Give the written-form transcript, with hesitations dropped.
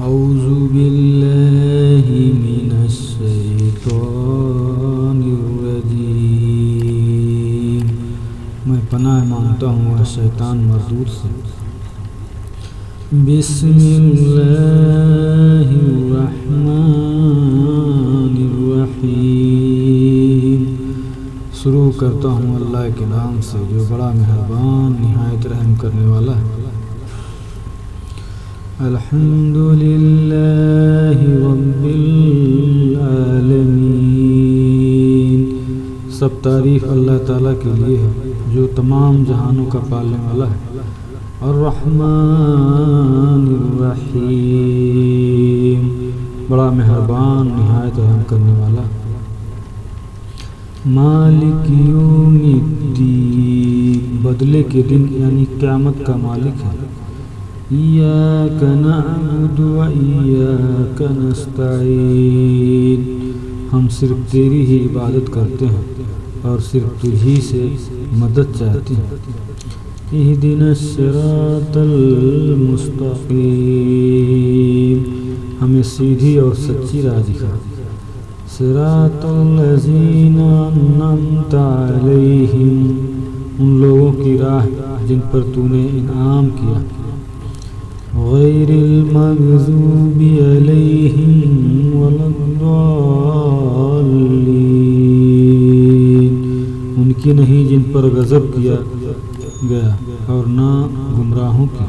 اعوذ باللہ من الشیطان الرجیم، میں پناہ مانگتا ہوں شیطان مردود سے۔ بسم اللہ الرحمن الرحیم، شروع کرتا ہوں اللہ کے نام سے جو بڑا مہربان نہایت رحم کرنے والا ہے۔ الحمدللہ رب العالمین، سب تعریف اللہ تعالیٰ کے لیے ہے جو تمام جہانوں کا پالنے والا ہے۔ الرحمن الرحیم، بڑا مہربان نہایت رحم کرنے والا۔ مالک یوم الدین، بدلے کے دن یعنی قیامت کا مالک ہے۔ ایاک نعبد و ایاک نستعین، ہم صرف تیری ہی عبادت کرتے ہیں اور صرف تجھی سے مدد چاہتے ہیں۔ اہدنا الصراط المستقیم، ہمیں سیدھی اور سچی راہ دکھا۔ صراط الذین انعمت علیہم، ان لوگوں کی راہ جن پر تو نے انعام کیا۔ غیر المغضوب علیہم ولا الضالین، ان کی نہیں جن پر غضب کیا گیا اور نہ گمراہوں کی۔